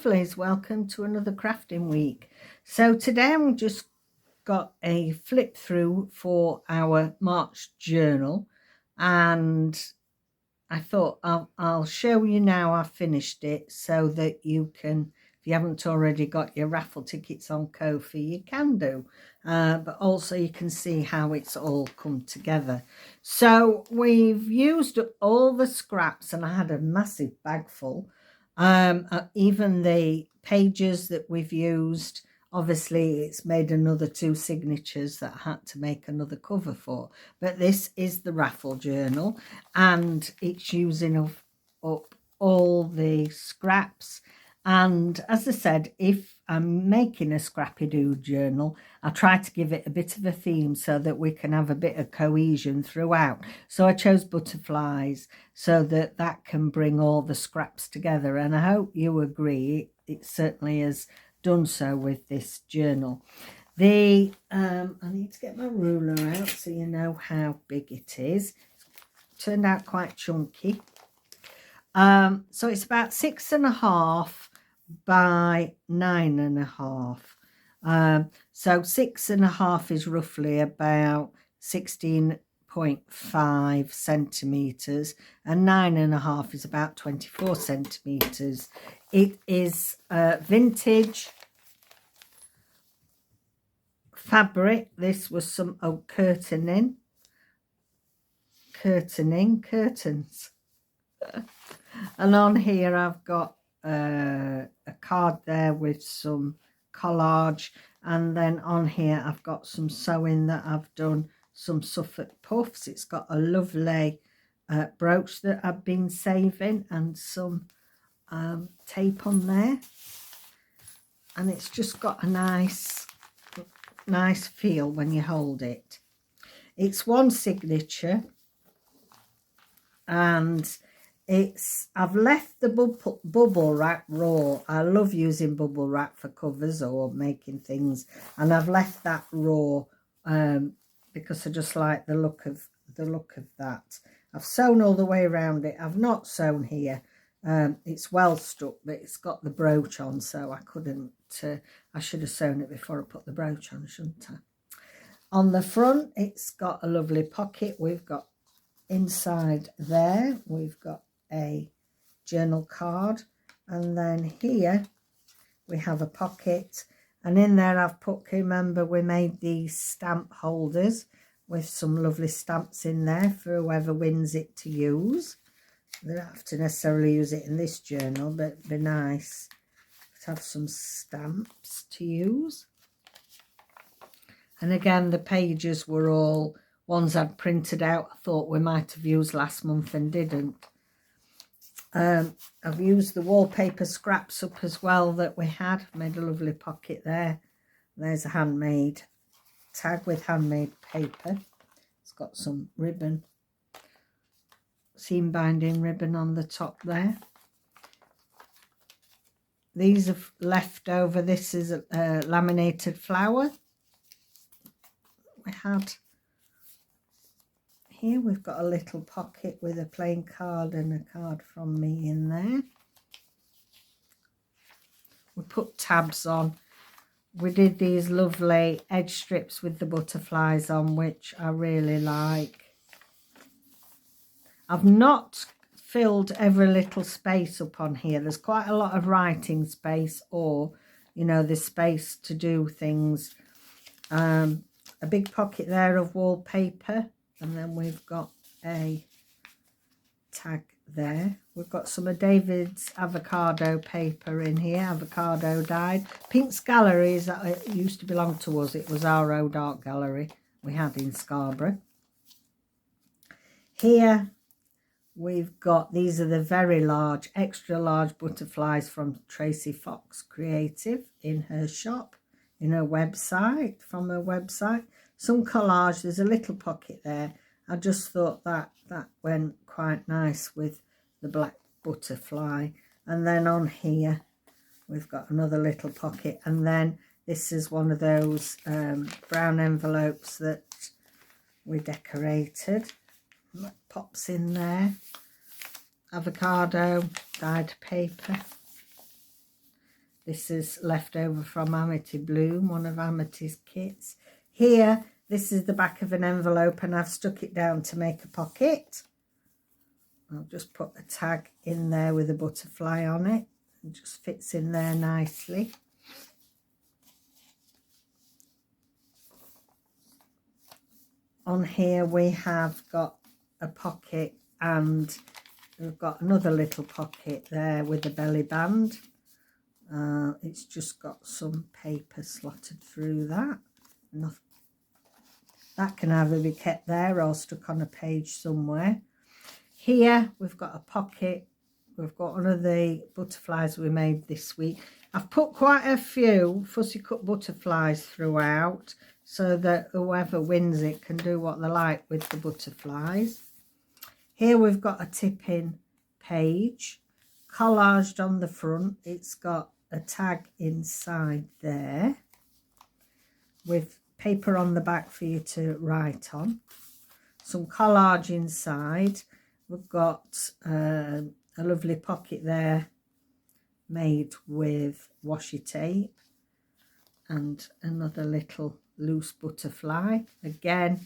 lovelies, welcome to another crafting week. So today I'm just got a flip through for our March journal, and I thought I'll show you now I've finished it so that you can, if you haven't already got your raffle tickets on Ko-fi, you can do, but also you can see how it's all come together. So we've used up all the scraps, and I had a massive bag full. Even the pages that we've used, obviously it's made another 2 signatures that I had to make another cover for, but this is the raffle journal, and it's using up all the scraps. And as I said, if I'm making a scrappy doo journal, I try to give it a bit of a theme so that we can have a bit of cohesion throughout. So I chose butterflies so that that can bring all the scraps together, and I hope you agree it certainly has done so with this journal. I need to get my ruler out so you know how big it is. It's turned out quite chunky. So it's about 6.5 by 9.5. So 6.5 is roughly about 16.5 centimeters, and 9.5 is about 24 centimeters. It is vintage fabric. This was some curtains. And on here I've got a card there with some collage, and then on here I've got some sewing that I've done, some Suffolk puffs. It's got a lovely brooch that I've been saving, and some tape on there, and it's just got a nice feel when you hold it. It's one signature, and I've left the bubble wrap raw. I love using bubble wrap for covers or making things, and I've left that raw because I just like the look of that. I've sewn all the way around it. I've not sewn here. It's well stuck, but it's got the brooch on, so I couldn't. I should have sewn it before I put the brooch on, shouldn't I? On the front, it's got a lovely pocket. We've got inside there, we've got a journal card, and then here we have a pocket, and in there I've put, remember we made these stamp holders with some lovely stamps in there for whoever wins it to use. They don't have to necessarily use it in this journal, but it'd be nice to have some stamps to use. And again, the pages were all ones I'd printed out. I thought we might have used last month and didn't. I've used the wallpaper scraps up as well that we had. Made a lovely pocket there. There's a handmade tag with handmade paper. It's got some ribbon, seam binding ribbon on the top there. These are left over. This is a laminated flower. We had here, we've got a little pocket with a plain card and a card from me in there. We put tabs on. We did these lovely edge strips with the butterflies on, which I really like. I've not filled every little space up on here. There's quite a lot of writing space, or, you know, the space to do things. A big pocket there of wallpaper. And then we've got a tag there. We've got some of David's avocado paper in here, avocado dyed. Pink's Galleries, it used to belong to us. It was our old art gallery we had in Scarborough. Here we've got, these are the very large, extra large butterflies from Tracy Fox Creative in her shop, in her website, from her website. Some collage. There's a little pocket there. I just thought that went quite nice with the black butterfly. And then on here we've got another little pocket, and then this is one of those brown envelopes that we decorated. That pops in there. Avocado dyed paper. This is left over from Amity Bloom, one of Amity's kits. Here, this is the back of an envelope, and I've stuck it down to make a pocket. I'll just put a tag in there with a butterfly on it. It just fits in there nicely. On here we have got a pocket, and we've got another little pocket there with a belly band. It's just got some paper slotted through that. That can either be kept there or stuck on a page somewhere. Here we've got a pocket. We've got one of the butterflies we made this week. I've put quite a few fussy cut butterflies throughout so that whoever wins it can do what they like with the butterflies. Here we've got a tip-in page, collaged on the front. It's got a tag inside there with paper on the back for you to write on. Some collage inside. We've got a lovely pocket there made with washi tape, and another little loose butterfly. Again,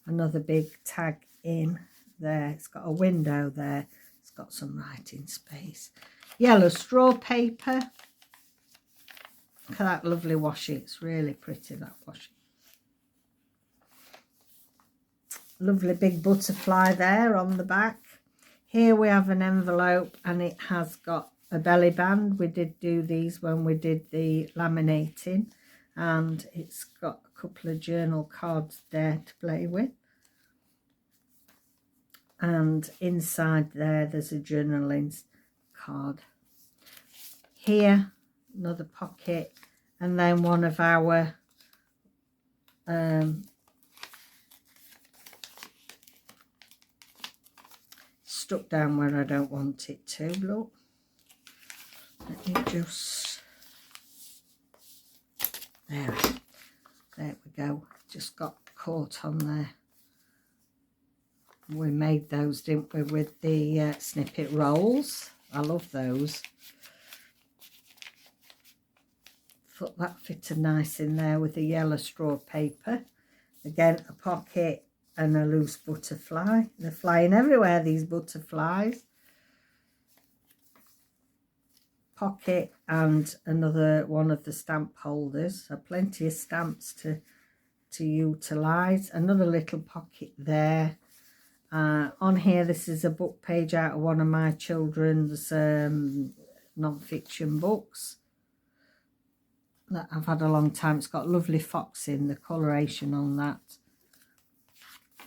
another big tag in there. It's got a window there. It's got some writing space. Yellow straw paper. Look at that lovely washi. It's really pretty, that washi. Lovely big butterfly there on the back. Here we have an envelope, and it has got a belly band. We did do these when we did the laminating, and it's got a couple of journal cards there to play with. And inside there's a journaling card. Here, another pocket, and then one of our stuck down where I don't want it to. Look, let me just, there we go. Just got caught on there. We made those, didn't we, with the snippet rolls. I love those. Thought that fitted nice in there with the yellow straw paper. Again, a pocket and a loose butterfly. They're flying everywhere, these butterflies. Pocket and another one of the stamp holders. So plenty of stamps to utilise. Another little pocket there. On here, this is a book page out of one of my children's non-fiction books that I've had a long time. It's got lovely foxing, the coloration on that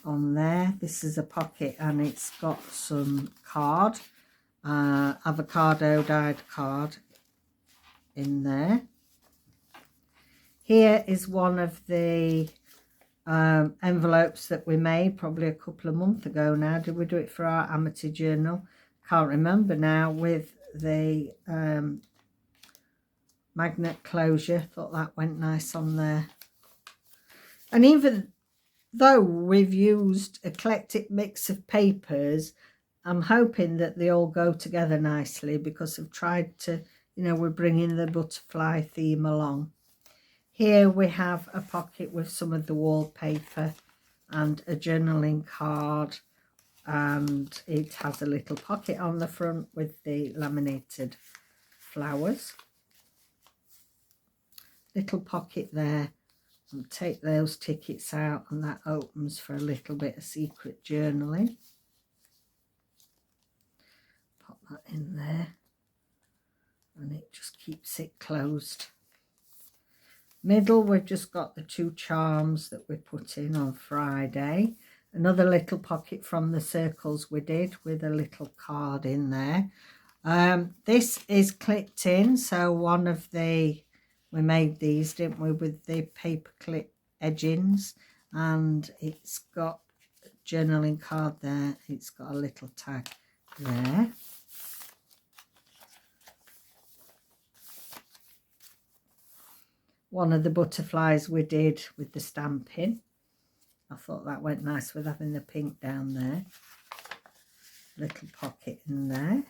on there. This is a pocket, and it's got some card, avocado dyed card in there. Here is one of the envelopes that we made probably a couple of months ago now. Did we do it for our Amity journal? Can't remember now, with the magnet closure. Thought that went nice on there. And even though we've used a eclectic mix of papers, I'm hoping that they all go together nicely, because I've tried to, you know, we're bringing the butterfly theme along. Here we have a pocket with some of the wallpaper and a journaling card, and it has a little pocket on the front with the laminated flowers. Little pocket there, and take those tickets out, and that opens for a little bit of secret journaling. Pop that in there, and it just keeps it closed. Middle, we've just got the 2 charms that we put in on Friday. Another little pocket from the circles we did with a little card in there. This is clipped in, so one of the, we made these, didn't we, with the paper clip edgings, and it's got a journaling card there. It's got a little tag there. One of the butterflies we did with the stamping. I thought that went nice with having the pink down there. Little pocket in there.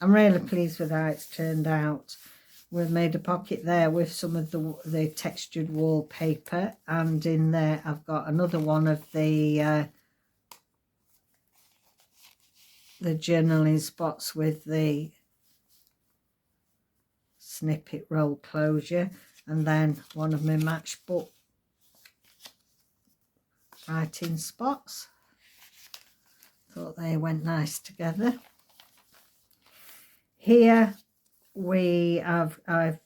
I'm really pleased with how it's turned out. We've made a pocket there with some of the textured wallpaper, and in there I've got another one of the journaling spots with the snippet roll closure, and then one of my matchbook writing spots. Thought they went nice together. Here I've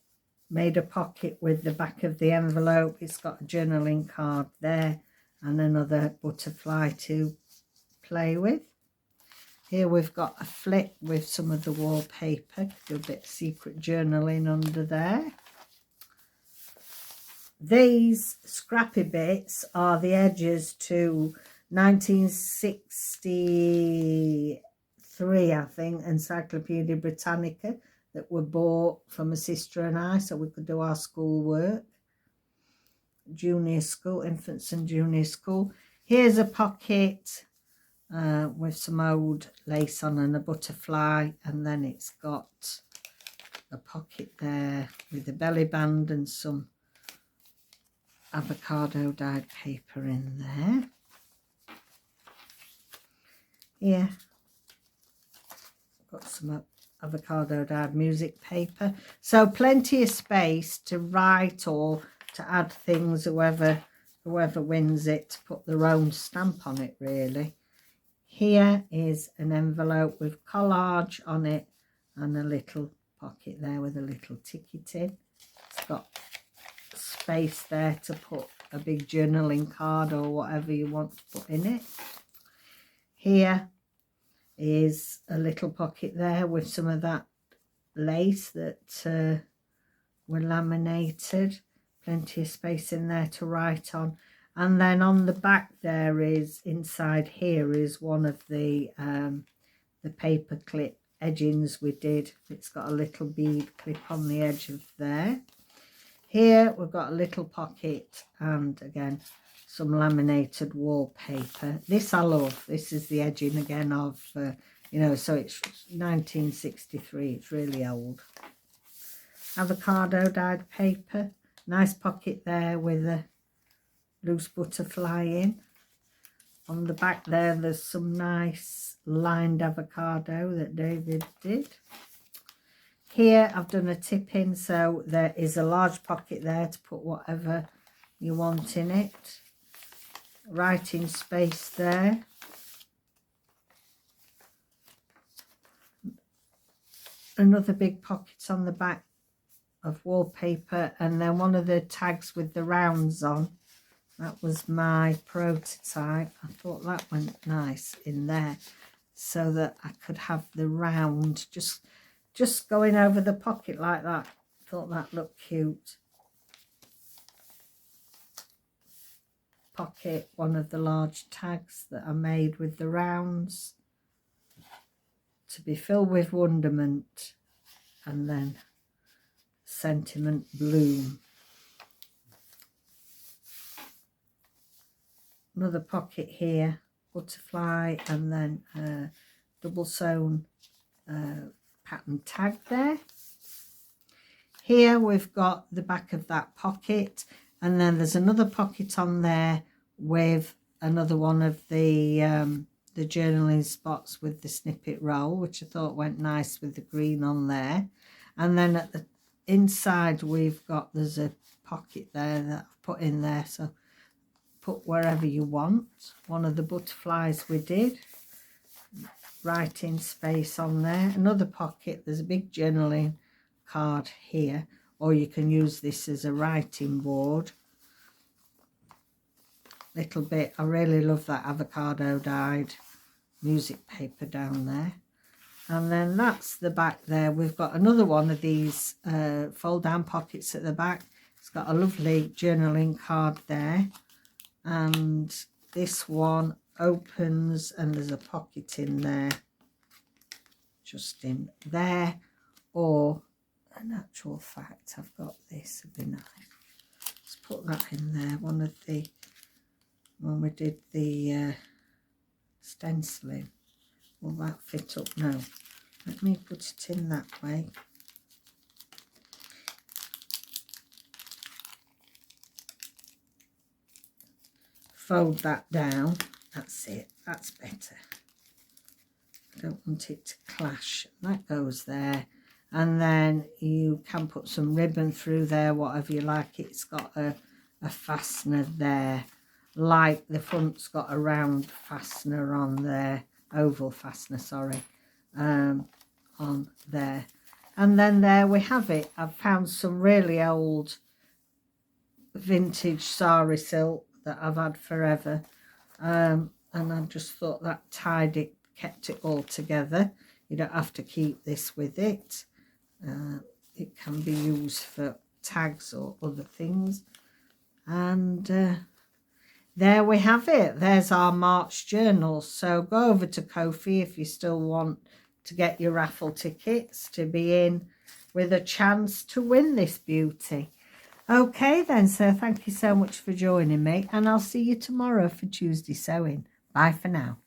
made a pocket with the back of the envelope. It's got a journaling card there and another butterfly to play with. Here we've got a flip with some of the wallpaper. Do a bit of secret journaling under there. These scrappy bits are the edges to 1963, I think, Encyclopedia Britannica that were bought for my sister and I so we could do our school work. Junior school, infants and junior school. Here's a pocket with some old lace on and a butterfly, and then it's got a pocket there with a belly band and some avocado dyed paper in there. Here, got some avocado dyed music paper, so plenty of space to write or to add things, whoever wins it, to put their own stamp on it really. Here is an envelope with collage on it and a little pocket there with a little ticket in. It's got space there to put a big journaling card or whatever you want to put in it. Here is a little pocket there with some of that lace that were laminated. Plenty of space in there to write on. And then on the back there is, inside here is one of the paper clip edgings we did. It's got a little bead clip on the edge of there. Here we've got a little pocket and again some laminated wallpaper. This I love. This is the edging again of, you know, so it's 1963. It's really old. Avocado dyed paper. Nice pocket there with a loose butterfly in. On the back there's some nice lined avocado that David did. Here I've done a tip in, so there is a large pocket there to put whatever you want in it. Writing space there. Another big pocket on the back of wallpaper, and then one of the tags with the rounds on. That was my prototype. I thought that went nice in there so that I could have the round just going over the pocket like that. Thought that looked cute. Pocket, one of the large tags that I made with the rounds to be filled with wonderment, and then sentiment bloom. Another pocket here, butterfly, and then double sewn pattern tag there. Here we've got the back of that pocket, and then there's another pocket on there with another one of the journaling spots with the snippet roll, which I thought went nice with the green on there. And then at the inside there's a pocket there that I've put in there, so put wherever you want. One of the butterflies we did, writing space on there. Another pocket, there's a big journaling card here, or you can use this as a writing board. Little bit, I really love that avocado dyed music paper down there. And then that's the back there. We've got another one of these fold down pockets at the back. It's got a lovely journaling card there. And this one opens and there's a pocket in there, just in there. Or, in actual fact, I've got this, it'd be nice. Let's put that in there. When we did the stenciling, will that fit up? No, Let me put it in that way. Fold that down. That's it. That's better. I don't want it to clash. That goes there. And then you can put some ribbon through there, whatever you like. It's got a fastener there. Like the front's got a round fastener on there. Oval fastener, sorry. On there. And then there we have it. I've found some really old vintage sari silk that I've had forever. And I just thought that tied it, kept it all together. You don't have to keep this with it. It can be used for tags or other things. And there we have it. There's our March journal. So go over to Ko-fi if you still want to get your raffle tickets to be in with a chance to win this beauty. Okay then, so thank you so much for joining me, and I'll see you tomorrow for Tuesday sewing. Bye for now.